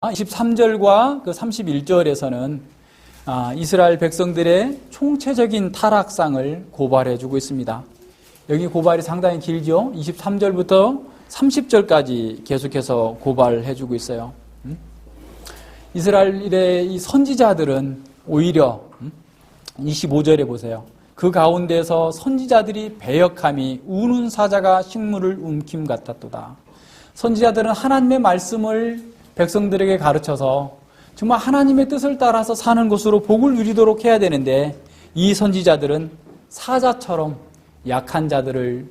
23절과 그 31절에서는 이스라엘 백성들의 총체적인 타락상을 고발해주고 있습니다. 여기 고발이 상당히 길죠. 23절부터 30절까지 계속해서 고발해주고 있어요. 이스라엘의 이 선지자들은 오히려 25절에 보세요. 그 가운데서 선지자들이 배역함이 우는 사자가 식물을 움킴 같았도다. 선지자들은 하나님의 말씀을 백성들에게 가르쳐서 정말 하나님의 뜻을 따라서 사는 것으로 복을 누리도록 해야 되는데, 이 선지자들은 사자처럼 약한 자들을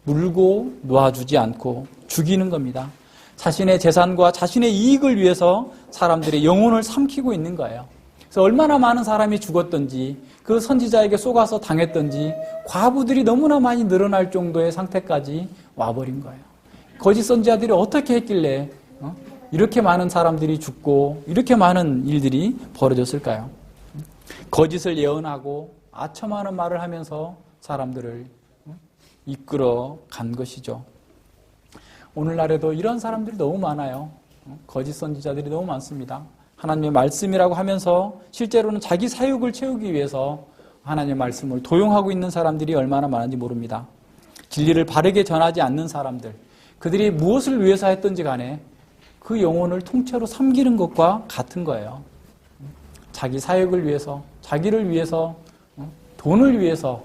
물고 놓아주지 않고 죽이는 겁니다. 자신의 재산과 자신의 이익을 위해서 사람들의 영혼을 삼키고 있는 거예요. 그래서 얼마나 많은 사람이 죽었던지, 그 선지자에게 쏘가서 당했던지, 과부들이 너무나 많이 늘어날 정도의 상태까지 와버린 거예요. 거짓 선지자들이 어떻게 했길래 이렇게 많은 사람들이 죽고 이렇게 많은 일들이 벌어졌을까요? 거짓을 예언하고 아첨하는 말을 하면서 사람들을 이끌어 간 것이죠. 오늘날에도 이런 사람들이 너무 많아요. 거짓 선지자들이 너무 많습니다. 하나님의 말씀이라고 하면서 실제로는 자기 사욕을 채우기 위해서 하나님의 말씀을 도용하고 있는 사람들이 얼마나 많은지 모릅니다. 진리를 바르게 전하지 않는 사람들, 그들이 무엇을 위해서 했든지 간에 그 영혼을 통째로 삼키는 것과 같은 거예요. 자기 사역을 위해서, 자기를 위해서, 돈을 위해서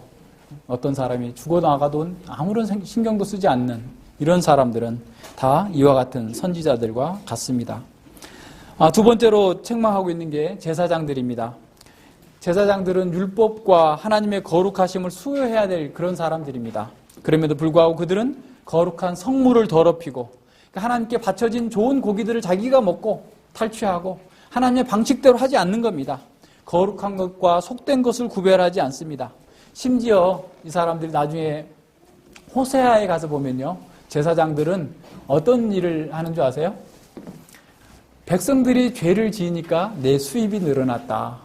어떤 사람이 죽어나가도 아무런 신경도 쓰지 않는 이런 사람들은 다 이와 같은 선지자들과 같습니다. 두 번째로 책망하고 있는 게 제사장들입니다. 제사장들은 율법과 하나님의 거룩하심을 수호해야 될 그런 사람들입니다. 그럼에도 불구하고 그들은 거룩한 성물을 더럽히고 하나님께 바쳐진 좋은 고기들을 자기가 먹고 탈취하고 하나님의 방식대로 하지 않는 겁니다. 거룩한 것과 속된 것을 구별하지 않습니다. 심지어 이 사람들이 나중에 호세아에 가서 보면요, 제사장들은 어떤 일을 하는 줄 아세요? 백성들이 죄를 지으니까 내 수입이 늘어났다.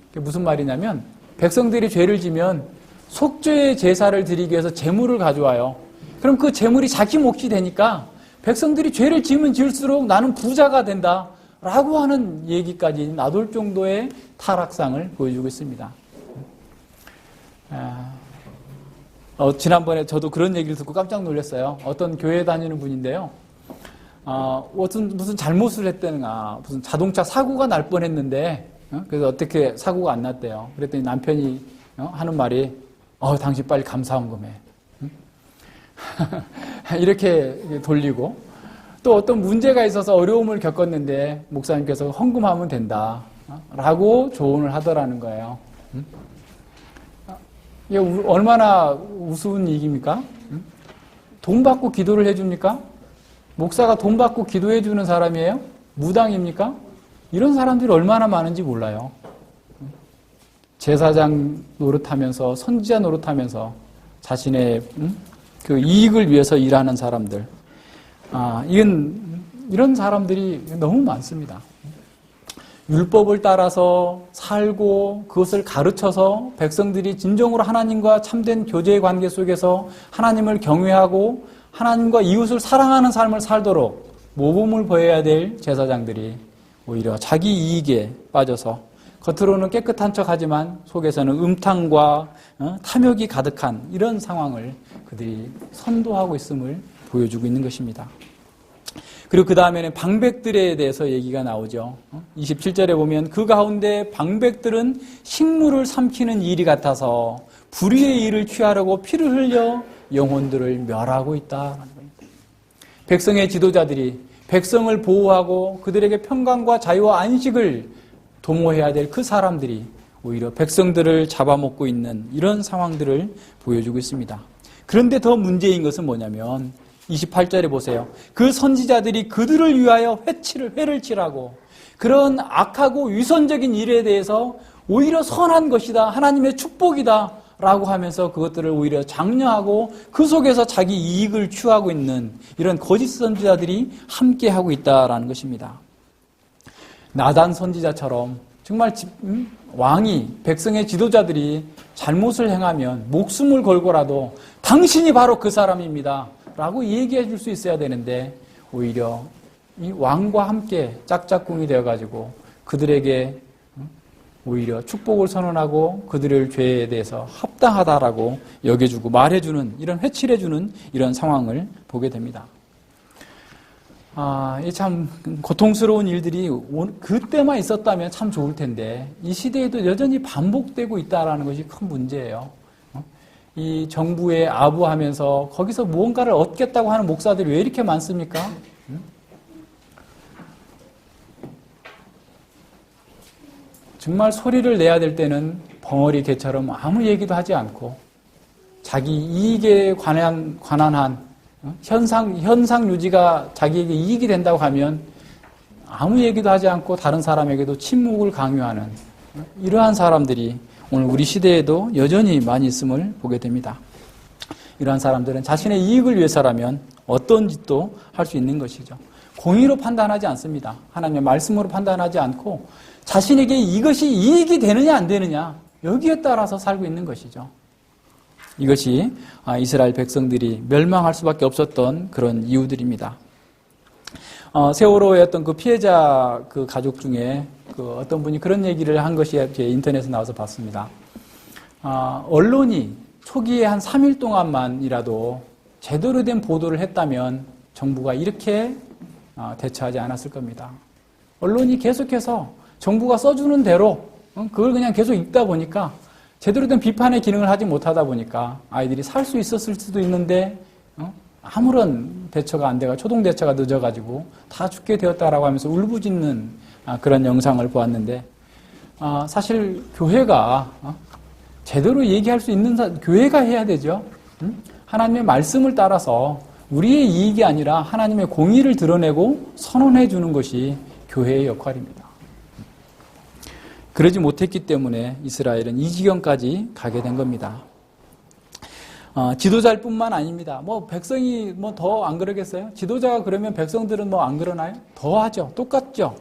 그게 무슨 말이냐면, 백성들이 죄를 지면 속죄의 제사를 드리기 위해서 제물을 가져와요. 그럼 그 제물이 자기 몫이 되니까 백성들이 죄를 지으면 지을수록 나는 부자가 된다 라고 하는 얘기까지 나돌 정도의 타락상을 보여주고 있습니다. 지난번에 저도 그런 얘기를 듣고 깜짝 놀랐어요. 어떤 교회 다니는 분인데요, 무슨 잘못을 했다는가, 무슨 자동차 사고가 날 뻔했는데, 그래서 어떻게 사고가 안 났대요. 그랬더니 남편이 하는 말이, 당신 빨리 감사헌금해. 이렇게 돌리고, 또 어떤 문제가 있어서 어려움을 겪었는데 목사님께서 헌금하면 된다 라고 조언을 하더라는 거예요. 이게 얼마나 우스운 얘기입니까? 돈 받고 기도를 해줍니까? 목사가 돈 받고 기도해 주는 사람이에요? 무당입니까? 이런 사람들이 얼마나 많은지 몰라요. 제사장 노릇하면서, 선지자 노릇하면서 자신의 그 이익을 위해서 일하는 사람들, 이런 사람들이 너무 많습니다. 율법을 따라서 살고 그것을 가르쳐서 백성들이 진정으로 하나님과 참된 교제의 관계 속에서 하나님을 경외하고 하나님과 이웃을 사랑하는 삶을 살도록 모범을 보여야 될 제사장들이 오히려 자기 이익에 빠져서 겉으로는 깨끗한 척하지만 속에서는 음탕과 탐욕이 가득한 이런 상황을 그들이 선도하고 있음을 보여주고 있는 것입니다. 그리고 그 다음에는 방백들에 대해서 얘기가 나오죠. 27절에 보면 그 가운데 방백들은 식물을 삼키는 일이 같아서 불의의 일을 취하려고 피를 흘려 영혼들을 멸하고 있다. 백성의 지도자들이 백성을 보호하고 그들에게 평강과 자유와 안식을 도모해야 될 그 사람들이 오히려 백성들을 잡아먹고 있는 이런 상황들을 보여주고 있습니다. 그런데 더 문제인 것은 뭐냐면 28절에 보세요. 그 선지자들이 그들을 위하여 회를 치라고 그런 악하고 위선적인 일에 대해서 오히려 선한 것이다, 하나님의 축복이다 라고 하면서 그것들을 오히려 장려하고 그 속에서 자기 이익을 취하고 있는 이런 거짓 선지자들이 함께하고 있다라는 것입니다. 나단 선지자처럼 정말 왕이, 백성의 지도자들이 잘못을 행하면 목숨을 걸고라도 당신이 바로 그 사람입니다 라고 얘기해 줄 수 있어야 되는데 오히려 이 왕과 함께 짝짝꿍이 되어가지고 그들에게 오히려 축복을 선언하고 그들의 죄에 대해서 합당하다라고 여겨주고 말해주는, 이런 회칠해주는 이런 상황을 보게 됩니다. 이 참 고통스러운 일들이 그때만 있었다면 참 좋을 텐데 이 시대에도 여전히 반복되고 있다는 것이 큰 문제예요. 이 정부에 아부하면서 거기서 무언가를 얻겠다고 하는 목사들이 왜 이렇게 많습니까? 정말 소리를 내야 될 때는 벙어리 개처럼 아무 얘기도 하지 않고 자기 이익에 관한 한 현상 유지가 자기에게 이익이 된다고 하면 아무 얘기도 하지 않고 다른 사람에게도 침묵을 강요하는 이러한 사람들이 오늘 우리 시대에도 여전히 많이 있음을 보게 됩니다. 이러한 사람들은 자신의 이익을 위해서라면 어떤 짓도 할 수 있는 것이죠. 공의로 판단하지 않습니다. 하나님의 말씀으로 판단하지 않고 자신에게 이것이 이익이 되느냐 안 되느냐 여기에 따라서 살고 있는 것이죠. 이것이 이스라엘 백성들이 멸망할 수밖에 없었던 그런 이유들입니다. 세월호의 어떤 그 피해자 그 가족 중에 그 어떤 분이 그런 얘기를 한 것이 제 인터넷에 나와서 봤습니다. 언론이 초기에 한 3일 동안만이라도 제대로 된 보도를 했다면 정부가 이렇게 대처하지 않았을 겁니다. 언론이 계속해서 정부가 써주는 대로 그걸 그냥 계속 읽다 보니까 제대로 된 비판의 기능을 하지 못하다 보니까 아이들이 살 수 있었을 수도 있는데 아무런 대처가 안 돼가 초동 대처가 늦어가지고 다 죽게 되었다라고 하면서 울부짖는 그런 영상을 보았는데 사실 교회가 제대로 얘기할 수 있는 교회가 해야 되죠. 하나님의 말씀을 따라서 우리의 이익이 아니라 하나님의 공의를 드러내고 선언해 주는 것이 교회의 역할입니다. 그러지 못했기 때문에 이스라엘은 이 지경까지 가게 된 겁니다. 지도자일 뿐만 아닙니다. 백성이 더 안 그러겠어요? 지도자가 그러면 백성들은 안 그러나요? 더 하죠. 똑같죠.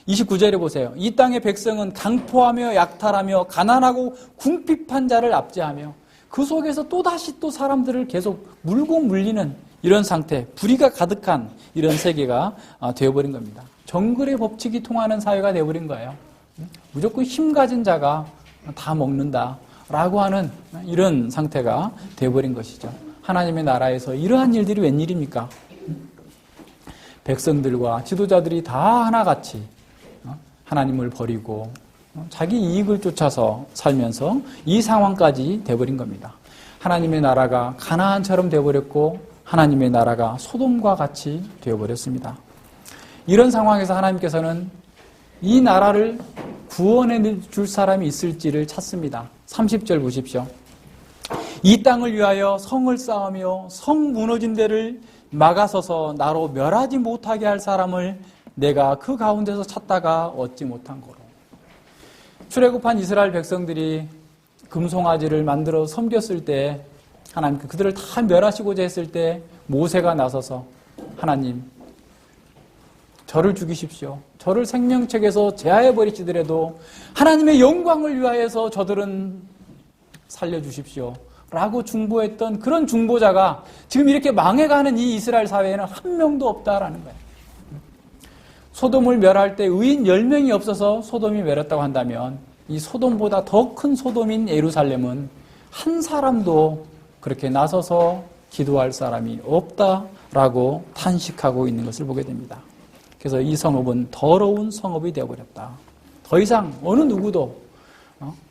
29절에 보세요. 이 땅의 백성은 강포하며 약탈하며 가난하고 궁핍한 자를 압제하며 그 속에서 또다시 또 사람들을 계속 물고 물리는 이런 상태, 불의가 가득한 이런 세계가 되어버린 겁니다. 정글의 법칙이 통하는 사회가 되어버린 거예요. 무조건 힘 가진 자가 다 먹는다라고 하는 이런 상태가 되어버린 것이죠. 하나님의 나라에서 이러한 일들이 웬일입니까? 백성들과 지도자들이 다 하나같이 하나님을 버리고 자기 이익을 쫓아서 살면서 이 상황까지 되어버린 겁니다. 하나님의 나라가 가나안처럼 되어버렸고 하나님의 나라가 소돔과 같이 되어버렸습니다. 이런 상황에서 하나님께서는 이 나라를 구원해 줄 사람이 있을지를 찾습니다. 30절 보십시오. 이 땅을 위하여 성을 쌓으며 성 무너진 데를 막아서서 나로 멸하지 못하게 할 사람을 내가 그 가운데서 찾다가 얻지 못한 거로. 출애굽한 이스라엘 백성들이 금송아지를 만들어 섬겼을 때 하나님 그들을 다 멸하시고자 했을 때 모세가 나서서 하나님 저를 죽이십시오. 저를 생명책에서 제하해버리시더라도 하나님의 영광을 위하여서 저들은 살려주십시오. 라고 중보했던 그런 중보자가 지금 이렇게 망해가는 이 이스라엘 사회에는 한 명도 없다라는 거예요. 소돔을 멸할 때 의인 10명이 없어서 소돔이 멸했다고 한다면 이 소돔보다 더 큰 소돔인 예루살렘은 한 사람도 그렇게 나서서 기도할 사람이 없다라고 탄식하고 있는 것을 보게 됩니다. 그래서 이 성읍은 더러운 성읍이 되어버렸다. 더 이상 어느 누구도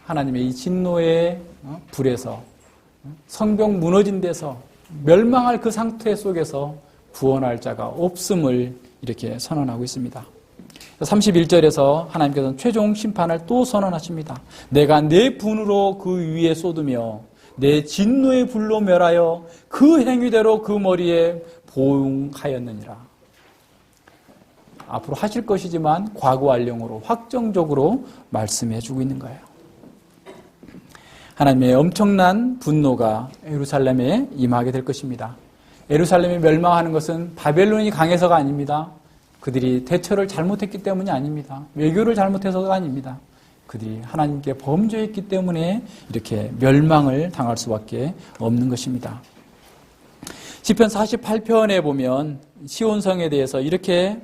하나님의 이 진노의 불에서 성벽 무너진 데서 멸망할 그 상태 속에서 구원할 자가 없음을 이렇게 선언하고 있습니다. 31절에서 하나님께서는 최종 심판을 또 선언하십니다. 내가 내 분으로 그 위에 쏟으며 내 진노의 불로 멸하여 그 행위대로 그 머리에 보응하였느니라. 앞으로 하실 것이지만 과거 완령으로 확정적으로 말씀해 주고 있는 거예요. 하나님의 엄청난 분노가 예루살렘에 임하게 될 것입니다. 예루살렘이 멸망하는 것은 바벨론이 강해서가 아닙니다. 그들이 대처를 잘못했기 때문이 아닙니다. 외교를 잘못해서가 아닙니다. 그들이 하나님께 범죄했기 때문에 이렇게 멸망을 당할 수밖에 없는 것입니다. 시편 48편에 보면 시온성에 대해서 이렇게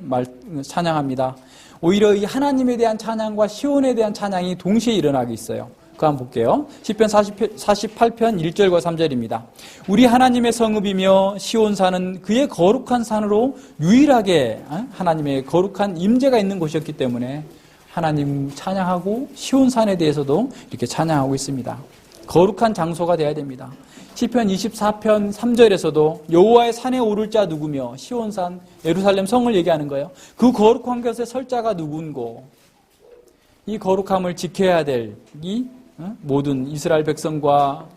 찬양합니다. 오히려 이 하나님에 대한 찬양과 시온에 대한 찬양이 동시에 일어나고 있어요. 그거 한번 볼게요. 시편 48편 1절과 3절입니다. 우리 하나님의 성읍이며 시온산은 그의 거룩한 산으로 유일하게 하나님의 거룩한 임재가 있는 곳이었기 때문에 하나님 찬양하고 시온산에 대해서도 이렇게 찬양하고 있습니다. 거룩한 장소가 되어야 됩니다. 시편 24편 3절에서도 여호와의 산에 오를 자 누구며 시온산 예루살렘 성을 얘기하는 거예요. 그 거룩한 것에 설 자가 누군고 이 거룩함을 지켜야 될 이 모든 이스라엘 백성과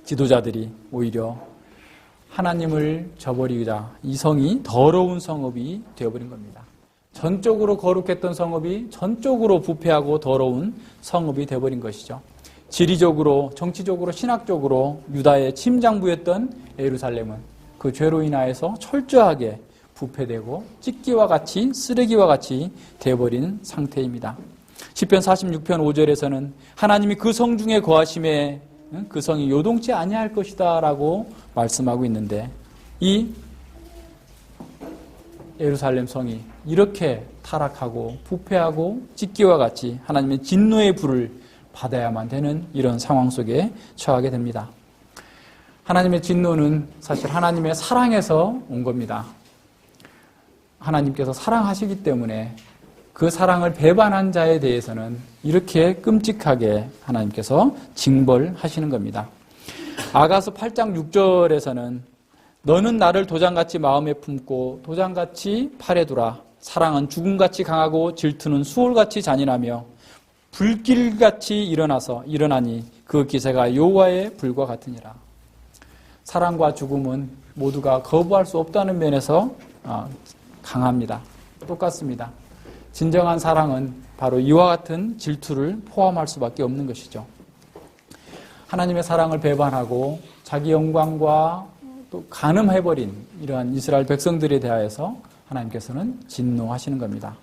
지도자들이 오히려 하나님을 저버리자 이 성이 더러운 성읍이 되어버린 겁니다. 전적으로 거룩했던 성읍이 전적으로 부패하고 더러운 성읍이 되어버린 것이죠. 지리적으로, 정치적으로, 신학적으로 유다의 침장부였던 예루살렘은 그 죄로 인하여서 철저하게 부패되고 찢기와 같이 쓰레기와 같이 되어버린 상태입니다. 시편 46편 5절에서는 하나님이 그 성 중에 거하심에 그 성이 요동치 아니할 것이다 라고 말씀하고 있는데 이 예루살렘 성이 이렇게 타락하고 부패하고 찢기와 같이 하나님의 진노의 불을 받아야만 되는 이런 상황 속에 처하게 됩니다. 하나님의 진노는 사실 하나님의 사랑에서 온 겁니다. 하나님께서 사랑하시기 때문에 그 사랑을 배반한 자에 대해서는 이렇게 끔찍하게 하나님께서 징벌하시는 겁니다. 아가서 8장 6절에서는 너는 나를 도장같이 마음에 품고 도장같이 팔에 두라. 사랑은 죽음같이 강하고 질투는 수월같이 잔인하며 불길같이 일어나니 그 기세가 여호와의 불과 같으니라. 사랑과 죽음은 모두가 거부할 수 없다는 면에서 강합니다. 똑같습니다. 진정한 사랑은 바로 이와 같은 질투를 포함할 수밖에 없는 것이죠. 하나님의 사랑을 배반하고 자기 영광과 또 간음해버린 이러한 이스라엘 백성들에 대하여서 하나님께서는 진노하시는 겁니다.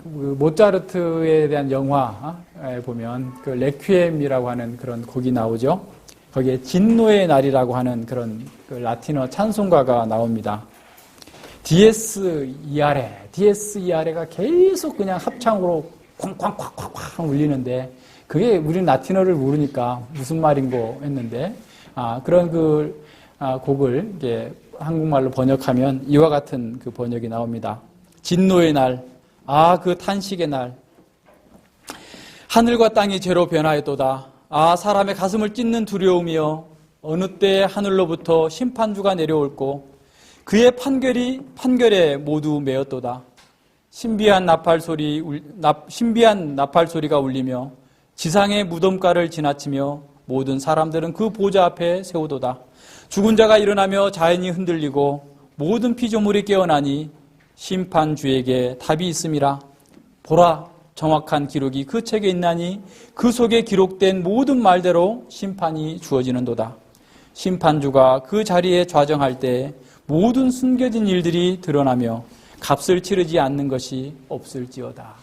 모차르트에 대한 영화에 보면 그 레퀴엠이라고 하는 그런 곡이 나오죠. 거기에 진노의 날이라고 하는 그런 그 라틴어 찬송가가 나옵니다. 디에스 이아레가 계속 그냥 합창으로 쾅쾅쾅쾅쾅 울리는데 그게 우리는 라틴어를 모르니까 무슨 말인고 했는데 그런 곡을 이제 한국말로 번역하면 이와 같은 그 번역이 나옵니다. 진노의 날, 그 탄식의 날, 하늘과 땅이 죄로 변하였도다. 사람의 가슴을 찢는 두려움이여 어느 때에 하늘로부터 심판주가 내려올고 그의 판결에 모두 매였도다. 신비한 나팔 소리가 울리며 지상의 무덤가를 지나치며 모든 사람들은 그 보좌 앞에 세우도다. 죽은 자가 일어나며 자연이 흔들리고 모든 피조물이 깨어나니 심판주에게 답이 있음이라. 보라, 정확한 기록이 그 책에 있나니 그 속에 기록된 모든 말대로 심판이 주어지는도다. 심판주가 그 자리에 좌정할 때 모든 숨겨진 일들이 드러나며 값을 치르지 않는 것이 없을지어다.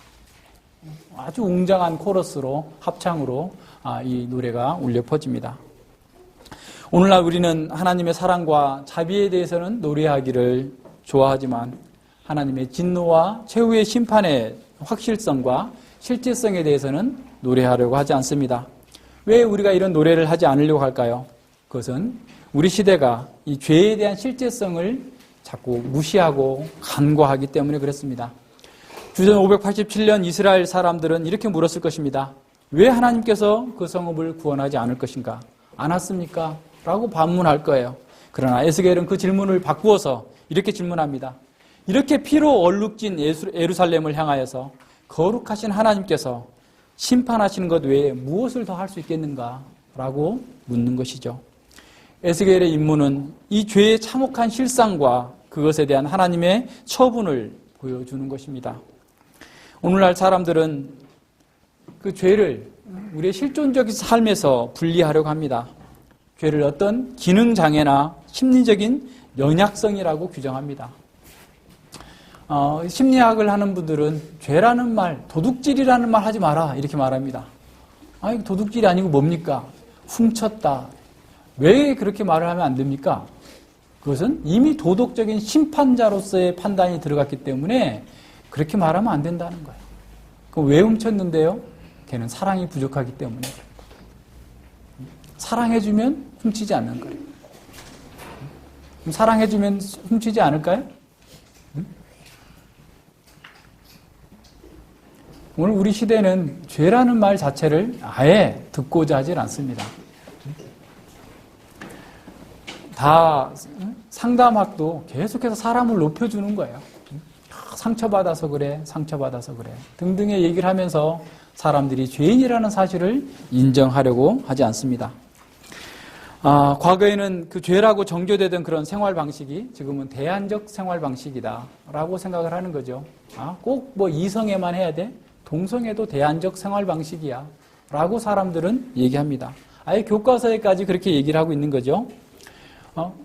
아주 웅장한 코러스로 합창으로 이 노래가 울려 퍼집니다. 오늘날 우리는 하나님의 사랑과 자비에 대해서는 노래하기를 좋아하지만 하나님의 진노와 최후의 심판의 확실성과 실제성에 대해서는 노래하려고 하지 않습니다. 왜 우리가 이런 노래를 하지 않으려고 할까요? 그것은 우리 시대가 이 죄에 대한 실제성을 자꾸 무시하고 간과하기 때문에 그렇습니다. 주전 587년 이스라엘 사람들은 이렇게 물었을 것입니다. 왜 하나님께서 그 성읍을 구원하지 않을 것인가? 안 왔습니까? 라고 반문할 거예요. 그러나 에스겔은 그 질문을 바꾸어서 이렇게 질문합니다. 이렇게 피로 얼룩진 예루살렘을 향하여서 거룩하신 하나님께서 심판하시는 것 외에 무엇을 더 할 수 있겠는가? 라고 묻는 것이죠. 에스겔의 임무는 이 죄의 참혹한 실상과 그것에 대한 하나님의 처분을 보여주는 것입니다. 오늘날 사람들은 그 죄를 우리의 실존적인 삶에서 분리하려고 합니다. 죄를 어떤 기능장애나 심리적인 연약성이라고 규정합니다. 심리학을 하는 분들은 죄라는 말, 도둑질이라는 말 하지 마라 이렇게 말합니다. 도둑질이 아니고 뭡니까? 훔쳤다, 왜 그렇게 말을 하면 안 됩니까? 그것은 이미 도덕적인 심판자로서의 판단이 들어갔기 때문에 그렇게 말하면 안 된다는 거예요. 그럼 왜 훔쳤는데요? 걔는 사랑이 부족하기 때문에. 사랑해주면 훔치지 않는 거예요. 그럼 사랑해주면 훔치지 않을까요? 오늘 우리 시대는 죄라는 말 자체를 아예 듣고자 하질 않습니다. 다 상담학도 계속해서 사람을 높여주는 거예요. 상처받아서 그래, 상처받아서 그래 등등의 얘기를 하면서 사람들이 죄인이라는 사실을 인정하려고 하지 않습니다. 과거에는 그 죄라고 정죄되던 그런 생활 방식이 지금은 대안적 생활 방식이다라고 생각을 하는 거죠. 꼭 뭐 이성애만 해야 돼? 동성애도 대안적 생활 방식이야 라고 사람들은 얘기합니다. 아예 교과서에까지 그렇게 얘기를 하고 있는 거죠.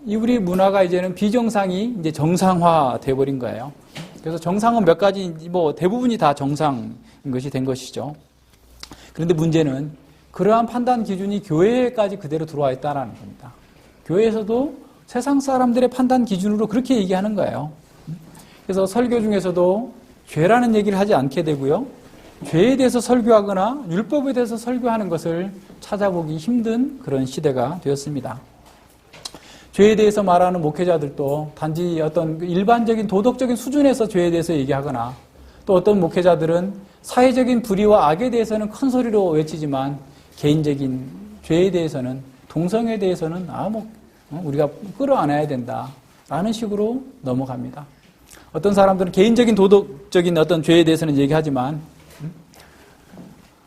이 우리 문화가 이제는 비정상이 이제 정상화 돼버린 거예요. 그래서 정상은 몇 가지인지 뭐 대부분이 다 정상인 것이 된 것이죠. 그런데 문제는 그러한 판단 기준이 교회에까지 그대로 들어와 있다는 겁니다. 교회에서도 세상 사람들의 판단 기준으로 그렇게 얘기하는 거예요. 그래서 설교 중에서도 죄라는 얘기를 하지 않게 되고요. 죄에 대해서 설교하거나 율법에 대해서 설교하는 것을 찾아보기 힘든 그런 시대가 되었습니다. 죄에 대해서 말하는 목회자들도 단지 어떤 일반적인 도덕적인 수준에서 죄에 대해서 얘기하거나 또 어떤 목회자들은 사회적인 불의와 악에 대해서는 큰 소리로 외치지만 개인적인 죄에 대해서는 동성애에 대해서는 우리가 끌어안아야 된다라는 식으로 넘어갑니다. 어떤 사람들은 개인적인 도덕적인 어떤 죄에 대해서는 얘기하지만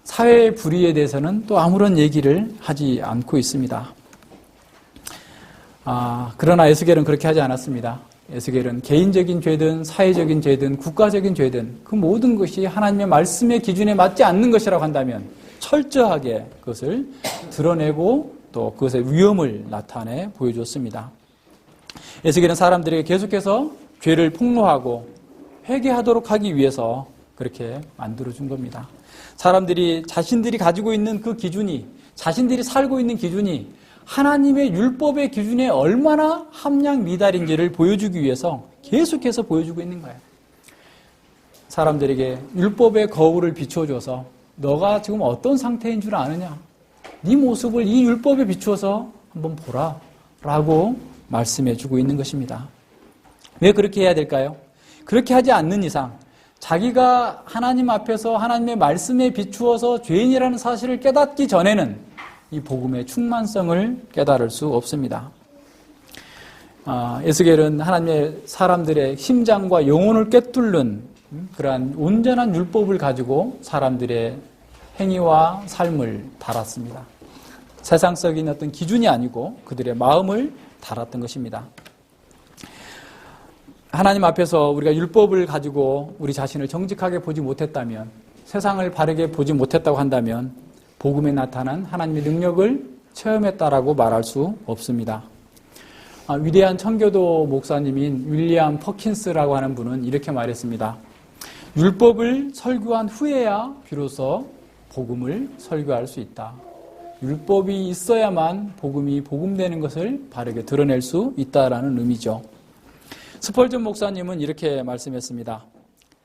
사회의 불의에 대해서는 또 아무런 얘기를 하지 않고 있습니다. 그러나 에스겔은 그렇게 하지 않았습니다. 에스겔은 개인적인 죄든 사회적인 죄든 국가적인 죄든 그 모든 것이 하나님의 말씀의 기준에 맞지 않는 것이라고 한다면 철저하게 그것을 드러내고 또 그것의 위험을 나타내 보여줬습니다. 에스겔은 사람들에게 계속해서 죄를 폭로하고 회개하도록 하기 위해서 그렇게 만들어준 겁니다. 사람들이 자신들이 가지고 있는 그 기준이, 자신들이 살고 있는 기준이 하나님의 율법의 기준에 얼마나 함량 미달인지를 보여주기 위해서 계속해서 보여주고 있는 거예요. 사람들에게 율법의 거울을 비춰줘서 너가 지금 어떤 상태인 줄 아느냐? 네 모습을 이 율법에 비추어서 한번 보라 라고 말씀해주고 있는 것입니다. 왜 그렇게 해야 될까요? 그렇게 하지 않는 이상 자기가 하나님 앞에서 하나님의 말씀에 비추어서 죄인이라는 사실을 깨닫기 전에는 이 복음의 충만성을 깨달을 수 없습니다. 에스겔은 하나님의 사람들의 심장과 영혼을 꿰뚫는 그러한 온전한 율법을 가지고 사람들의 행위와 삶을 달았습니다. 세상적인 어떤 기준이 아니고 그들의 마음을 달았던 것입니다. 하나님 앞에서 우리가 율법을 가지고 우리 자신을 정직하게 보지 못했다면, 세상을 바르게 보지 못했다고 한다면 복음에 나타난 하나님의 능력을 체험했다라고 말할 수 없습니다. 위대한 청교도 목사님인 윌리엄 퍼킨스라고 하는 분은 이렇게 말했습니다. 율법을 설교한 후에야 비로소 복음을 설교할 수 있다. 율법이 있어야만 복음이 복음되는 것을 바르게 드러낼 수 있다라는 의미죠. 스펄전 목사님은 이렇게 말씀했습니다.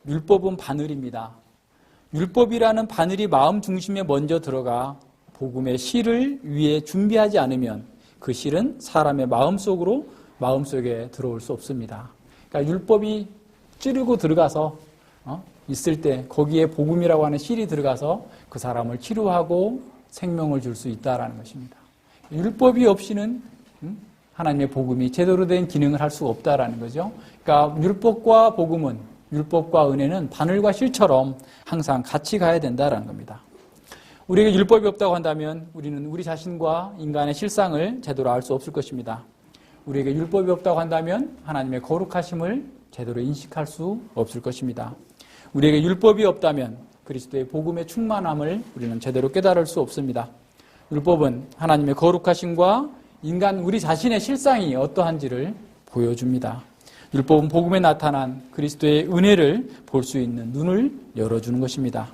율법은 바늘입니다. 율법이라는 바늘이 마음 중심에 먼저 들어가 복음의 실을 위에 준비하지 않으면 그 실은 사람의 마음속에 들어올 수 없습니다. 그러니까 율법이 찌르고 들어가서 있을 때 거기에 복음이라고 하는 실이 들어가서 그 사람을 치료하고 생명을 줄 수 있다라는 것입니다. 율법이 없이는 하나님의 복음이 제대로 된 기능을 할 수가 없다라는 거죠. 그러니까 율법과 복음은, 율법과 은혜는 바늘과 실처럼 항상 같이 가야 된다라는 겁니다. 우리에게 율법이 없다고 한다면 우리는 우리 자신과 인간의 실상을 제대로 알 수 없을 것입니다. 우리에게 율법이 없다고 한다면 하나님의 거룩하심을 제대로 인식할 수 없을 것입니다. 우리에게 율법이 없다면 그리스도의 복음의 충만함을 우리는 제대로 깨달을 수 없습니다. 율법은 하나님의 거룩하심과 인간 우리 자신의 실상이 어떠한지를 보여줍니다. 율법은 복음에 나타난 그리스도의 은혜를 볼 수 있는 눈을 열어주는 것입니다.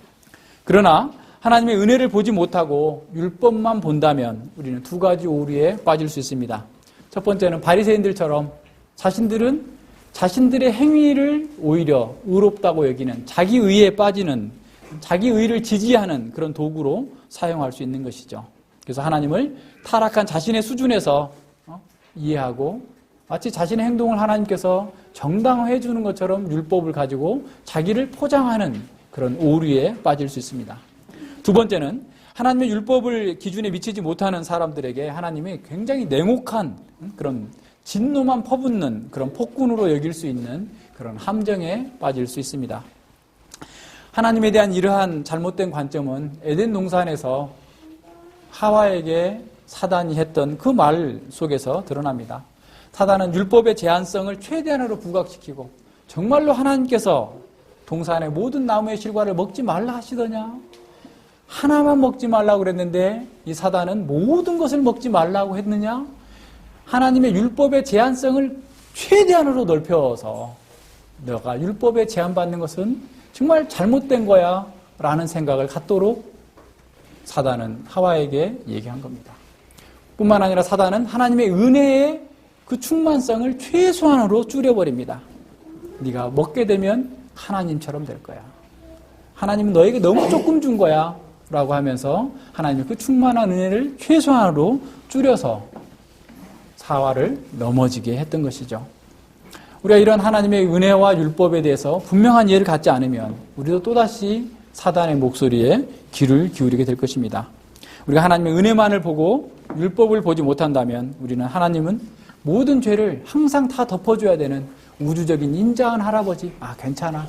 그러나 하나님의 은혜를 보지 못하고 율법만 본다면 우리는 두 가지 오류에 빠질 수 있습니다. 첫 번째는 바리새인들처럼 자신들의 행위를 오히려 의롭다고 여기는 자기 의에 빠지는, 자기 의를 지지하는 그런 도구로 사용할 수 있는 것이죠. 그래서 하나님을 타락한 자신의 수준에서 이해하고 마치 자신의 행동을 하나님께서 정당화해 주는 것처럼 율법을 가지고 자기를 포장하는 그런 오류에 빠질 수 있습니다. 두 번째는 하나님의 율법을 기준에 미치지 못하는 사람들에게 하나님이 굉장히 냉혹한 그런 진노만 퍼붓는 그런 폭군으로 여길 수 있는 그런 함정에 빠질 수 있습니다. 하나님에 대한 이러한 잘못된 관점은 에덴 동산에서 하와에게 사단이 했던 그 말 속에서 드러납니다. 사단은 율법의 제한성을 최대한으로 부각시키고 정말로 하나님께서 동산의 모든 나무의 실과를 먹지 말라 하시더냐? 하나만 먹지 말라고 그랬는데 이 사단은 모든 것을 먹지 말라고 했느냐? 하나님의 율법의 제한성을 최대한으로 넓혀서 너가 율법에 제한받는 것은 정말 잘못된 거야 라는 생각을 갖도록 사단은 하와에게 얘기한 겁니다. 뿐만 아니라 사단은 하나님의 은혜의 그 충만성을 최소한으로 줄여버립니다. 네가 먹게 되면 하나님처럼 될 거야. 하나님은 너에게 너무 조금 준 거야 라고 하면서 하나님의 그 충만한 은혜를 최소한으로 줄여서 하와를 넘어지게 했던 것이죠. 우리가 이런 하나님의 은혜와 율법에 대해서 분명한 이해를 갖지 않으면 우리도 또다시 사단의 목소리에 귀를 기울이게 될 것입니다. 우리가 하나님의 은혜만을 보고 율법을 보지 못한다면 우리는 하나님은 모든 죄를 항상 다 덮어줘야 되는 우주적인 인자한 할아버지, 괜찮아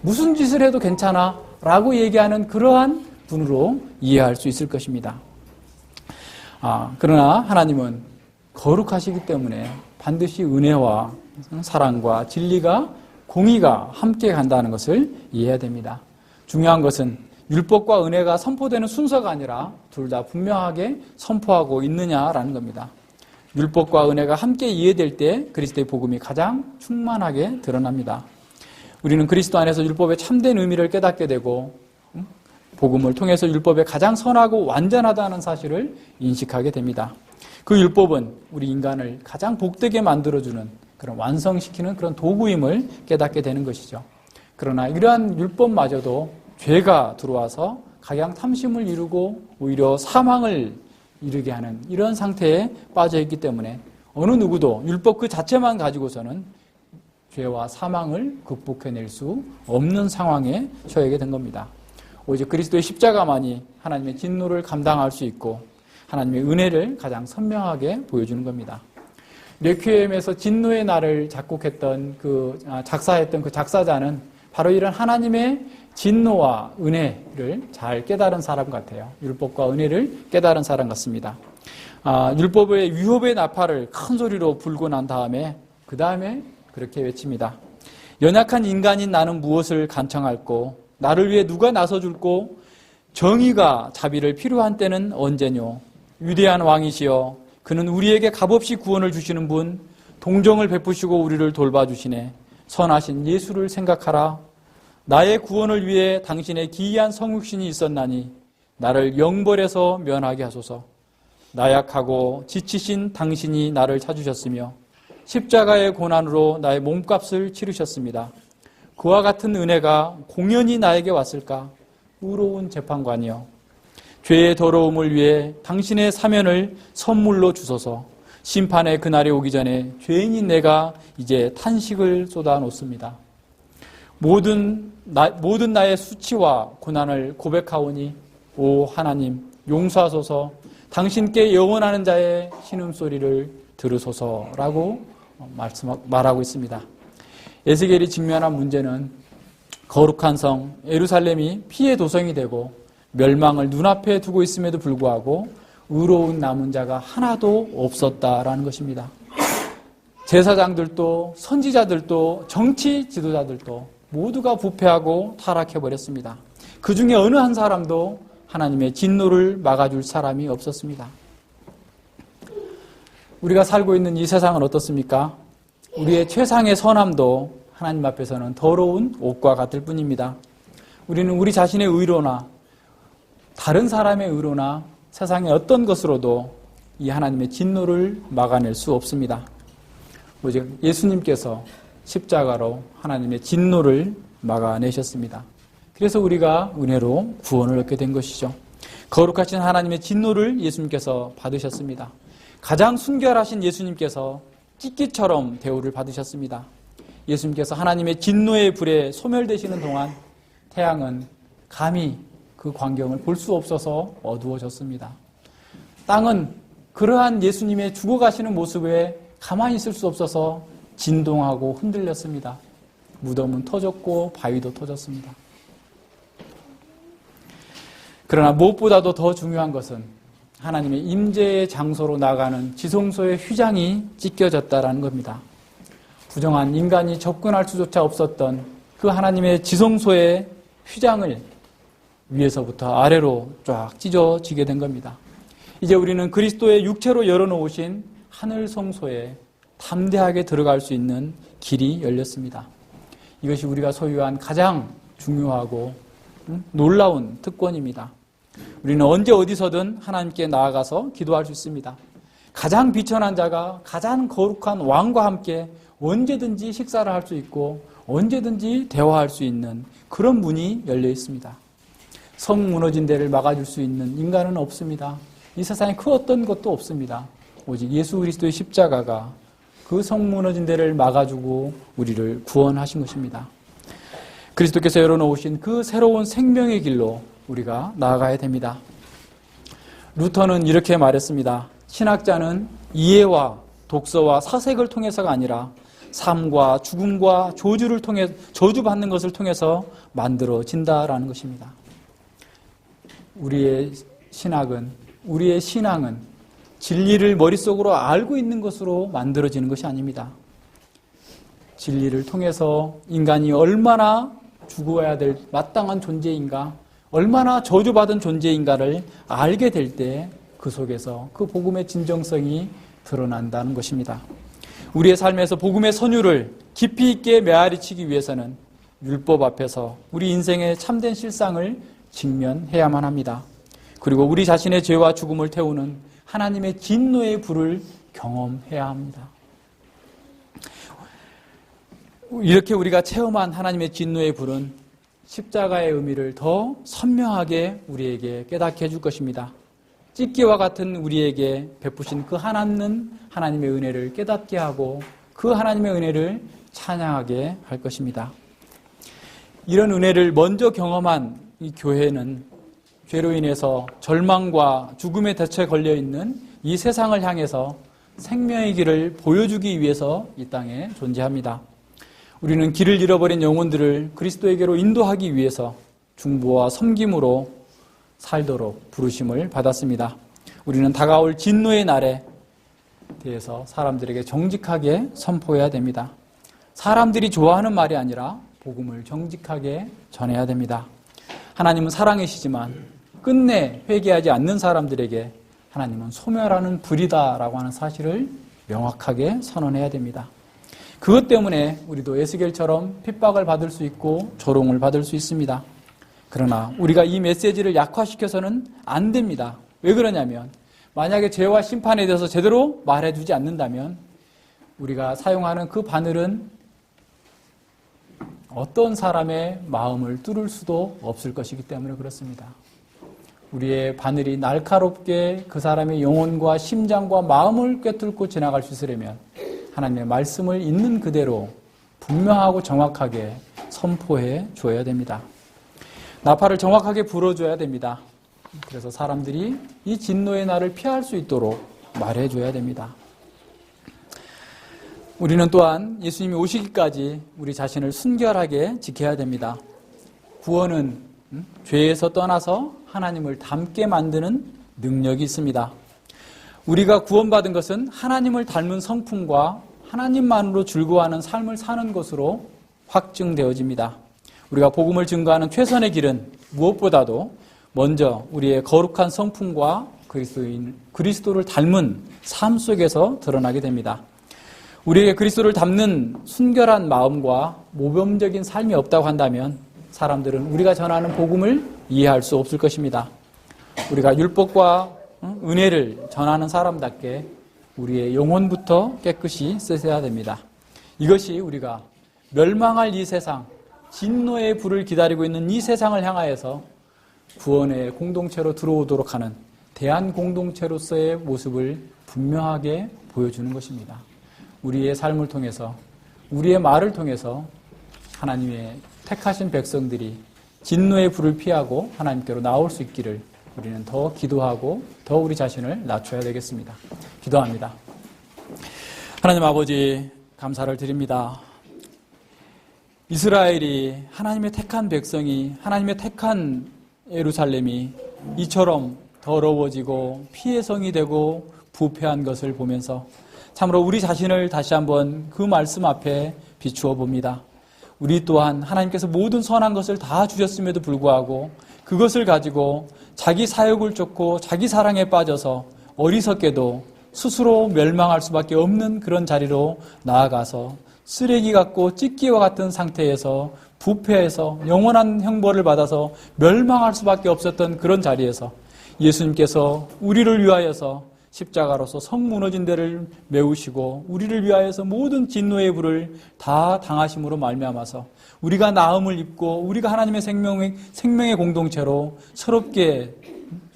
무슨 짓을 해도 괜찮아 라고 얘기하는 그러한 분으로 이해할 수 있을 것입니다. 그러나 하나님은 거룩하시기 때문에 반드시 은혜와 사랑과 진리가, 공의가 함께 간다는 것을 이해해야 됩니다. 중요한 것은 율법과 은혜가 선포되는 순서가 아니라 둘 다 분명하게 선포하고 있느냐라는 겁니다. 율법과 은혜가 함께 이해될 때 그리스도의 복음이 가장 충만하게 드러납니다. 우리는 그리스도 안에서 율법의 참된 의미를 깨닫게 되고 복음을 통해서 율법에 가장 선하고 완전하다는 사실을 인식하게 됩니다. 그 율법은 우리 인간을 가장 복되게 만들어주는 그런 완성시키는 그런 도구임을 깨닫게 되는 것이죠. 그러나 이러한 율법마저도 죄가 들어와서 각양 탐심을 이루고 오히려 사망을 이르게 하는 이런 상태에 빠져 있기 때문에 어느 누구도 율법 그 자체만 가지고서는 죄와 사망을 극복해낼 수 없는 상황에 처하게 된 겁니다. 오직 그리스도의 십자가만이 하나님의 진노를 감당할 수 있고 하나님의 은혜를 가장 선명하게 보여주는 겁니다. 레퀴엠에서 진노의 날을 작곡했던 작사했던 그 작사자는 바로 이런 하나님의 진노와 은혜를 잘 깨달은 사람 같아요. 율법과 은혜를 깨달은 사람 같습니다. 율법의 유업의 나팔을 큰 소리로 불고 난 다음에 그 다음에 그렇게 외칩니다. 연약한 인간인 나는 무엇을 간청할꼬? 나를 위해 누가 나서줄꼬? 정의가 자비를 필요한 때는 언제뇨? 위대한 왕이시여, 그는 우리에게 값없이 구원을 주시는 분, 동정을 베푸시고 우리를 돌봐주시네. 선하신 예수를 생각하라. 나의 구원을 위해 당신의 기이한 성육신이 있었나니 나를 영벌에서 면하게 하소서. 나약하고 지치신 당신이 나를 찾으셨으며 십자가의 고난으로 나의 몸값을 치르셨습니다. 그와 같은 은혜가 공연히 나에게 왔을까? 의로운 재판관이여, 죄의 더러움을 위해 당신의 사면을 선물로 주소서. 심판의 그날이 오기 전에 죄인인 내가 이제 탄식을 쏟아놓습니다. 모든 나의 수치와 고난을 고백하오니 오 하나님 용서하소서. 당신께 영원하는 자의 신음소리를 들으소서라고 말하고 있습니다. 에스겔이 직면한 문제는 거룩한 성 예루살렘이 피의 도성이 되고 멸망을 눈앞에 두고 있음에도 불구하고 의로운 남은 자가 하나도 없었다라는 것입니다. 제사장들도 선지자들도 정치 지도자들도 모두가 부패하고 타락해버렸습니다. 그 중에 어느 한 사람도 하나님의 진노를 막아줄 사람이 없었습니다. 우리가 살고 있는 이 세상은 어떻습니까? 우리의 최상의 선함도 하나님 앞에서는 더러운 옷과 같을 뿐입니다. 우리는 우리 자신의 의로나 다른 사람의 의로나 세상의 어떤 것으로도 이 하나님의 진노를 막아낼 수 없습니다. 오직 예수님께서 십자가로 하나님의 진노를 막아내셨습니다. 그래서 우리가 은혜로 구원을 얻게 된 것이죠. 거룩하신 하나님의 진노를 예수님께서 받으셨습니다. 가장 순결하신 예수님께서 찢기처럼 대우를 받으셨습니다. 예수님께서 하나님의 진노의 불에 소멸되시는 동안 태양은 감히 그 광경을 볼 수 없어서 어두워졌습니다. 땅은 그러한 예수님의 죽어가시는 모습에 가만히 있을 수 없어서 진동하고 흔들렸습니다. 무덤은 터졌고 바위도 터졌습니다. 그러나 무엇보다도 더 중요한 것은 하나님의 임재의 장소로 나가는 지성소의 휘장이 찢겨졌다라는 겁니다. 부정한 인간이 접근할 수조차 없었던 그 하나님의 지성소의 휘장을 위에서부터 아래로 쫙 찢어지게 된 겁니다. 이제 우리는 그리스도의 육체로 열어놓으신 하늘 성소에 담대하게 들어갈 수 있는 길이 열렸습니다. 이것이 우리가 소유한 가장 중요하고 놀라운 특권입니다. 우리는 언제 어디서든 하나님께 나아가서 기도할 수 있습니다. 가장 비천한 자가 가장 거룩한 왕과 함께 언제든지 식사를 할 수 있고 언제든지 대화할 수 있는 그런 문이 열려 있습니다. 성 무너진 데를 막아줄 수 있는 인간은 없습니다. 이 세상에 그 어떤 것도 없습니다. 오직 예수 그리스도의 십자가가 그 성 무너진 데를 막아주고 우리를 구원하신 것입니다. 그리스도께서 열어놓으신 그 새로운 생명의 길로 우리가 나아가야 됩니다. 루터는 이렇게 말했습니다. 신학자는 이해와 독서와 사색을 통해서가 아니라 삶과 죽음과 저주받는 것을 통해서 만들어진다라는 것입니다. 우리의 신앙은 진리를 머릿속으로 알고 있는 것으로 만들어지는 것이 아닙니다. 진리를 통해서 인간이 얼마나 죽어야 될 마땅한 존재인가, 얼마나 저주받은 존재인가를 알게 될 때 그 속에서 그 복음의 진정성이 드러난다는 것입니다. 우리의 삶에서 복음의 선율을 깊이 있게 메아리치기 위해서는 율법 앞에서 우리 인생의 참된 실상을 직면해야만 합니다. 그리고 우리 자신의 죄와 죽음을 태우는 하나님의 진노의 불을 경험해야 합니다. 이렇게 우리가 체험한 하나님의 진노의 불은 십자가의 의미를 더 선명하게 우리에게 깨닫게 해줄 것입니다. 찢기와 같은 우리에게 베푸신 그 하나님의 은혜를 깨닫게 하고 그 하나님의 은혜를 찬양하게 할 것입니다. 이런 은혜를 먼저 경험한 이 교회는 죄로 인해서 절망과 죽음의 덫에 걸려있는 이 세상을 향해서 생명의 길을 보여주기 위해서 이 땅에 존재합니다. 우리는 길을 잃어버린 영혼들을 그리스도에게로 인도하기 위해서 중보와 섬김으로 살도록 부르심을 받았습니다. 우리는 다가올 진노의 날에 대해서 사람들에게 정직하게 선포해야 됩니다. 사람들이 좋아하는 말이 아니라 복음을 정직하게 전해야 됩니다. 하나님은 사랑이시지만 끝내 회개하지 않는 사람들에게 하나님은 소멸하는 불이다라고 하는 사실을 명확하게 선언해야 됩니다. 그것 때문에 우리도 에스겔처럼 핍박을 받을 수 있고 조롱을 받을 수 있습니다. 그러나 우리가 이 메시지를 약화시켜서는 안 됩니다. 왜 그러냐면 만약에 죄와 심판에 대해서 제대로 말해주지 않는다면 우리가 사용하는 그 바늘은 어떤 사람의 마음을 뚫을 수도 없을 것이기 때문에 그렇습니다. 우리의 바늘이 날카롭게 그 사람의 영혼과 심장과 마음을 꿰뚫고 지나갈 수 있으려면 하나님의 말씀을 있는 그대로 분명하고 정확하게 선포해 줘야 됩니다. 나팔을 정확하게 불어줘야 됩니다. 그래서 사람들이 이 진노의 날을 피할 수 있도록 말해줘야 됩니다. 우리는 또한 예수님이 오시기까지 우리 자신을 순결하게 지켜야 됩니다. 구원은 죄에서 떠나서 하나님을 닮게 만드는 능력이 있습니다. 우리가 구원받은 것은 하나님을 닮은 성품과 하나님만으로 즐거워하는 삶을 사는 것으로 확증되어집니다. 우리가 복음을 증거하는 최선의 길은 무엇보다도 먼저 우리의 거룩한 성품과 그리스도를 닮은 삶 속에서 드러나게 됩니다. 우리에게 그리스도를 닮는 순결한 마음과 모범적인 삶이 없다고 한다면 사람들은 우리가 전하는 복음을 이해할 수 없을 것입니다. 우리가 율법과 은혜를 전하는 사람답게 우리의 영혼부터 깨끗이 쓰셔야 됩니다. 이것이 우리가 멸망할 이 세상, 진노의 불을 기다리고 있는 이 세상을 향하여서 구원의 공동체로 들어오도록 하는 대한공동체로서의 모습을 분명하게 보여주는 것입니다. 우리의 삶을 통해서, 우리의 말을 통해서 하나님의 택하신 백성들이 진노의 불을 피하고 하나님께로 나올 수 있기를 우리는 더 기도하고 더 우리 자신을 낮춰야 되겠습니다. 기도합니다. 하나님 아버지, 감사를 드립니다. 이스라엘이, 하나님의 택한 백성이, 하나님의 택한 예루살렘이 이처럼 더러워지고 피의 성이 되고 부패한 것을 보면서 참으로 우리 자신을 다시 한번 그 말씀 앞에 비추어 봅니다. 우리 또한 하나님께서 모든 선한 것을 다 주셨음에도 불구하고 그것을 가지고 자기 사욕을 쫓고 자기 사랑에 빠져서 어리석게도 스스로 멸망할 수밖에 없는 그런 자리로 나아가서 쓰레기 같고 찢기와 같은 상태에서 부패해서 영원한 형벌을 받아서 멸망할 수밖에 없었던 그런 자리에서 예수님께서 우리를 위하여서 십자가로서 성 무너진 데를 메우시고 우리를 위하여서 모든 진노의 불을 다 당하심으로 말미암아서 우리가 나음을 입고 우리가 하나님의 생명의 공동체로 새롭게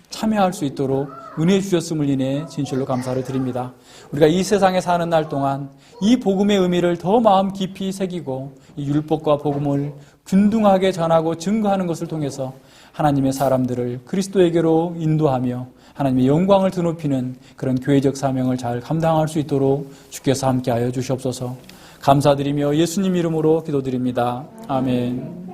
참여할 수 있도록 은혜 주셨음을 인해 진실로 감사를 드립니다. 우리가 이 세상에 사는 날 동안 이 복음의 의미를 더 마음 깊이 새기고 이 율법과 복음을 균등하게 전하고 증거하는 것을 통해서 하나님의 사람들을 그리스도에게로 인도하며 하나님의 영광을 드높이는 그런 교회적 사명을 잘 감당할 수 있도록 주께서 함께하여 주시옵소서. 감사드리며 예수님 이름으로 기도드립니다. 아멘.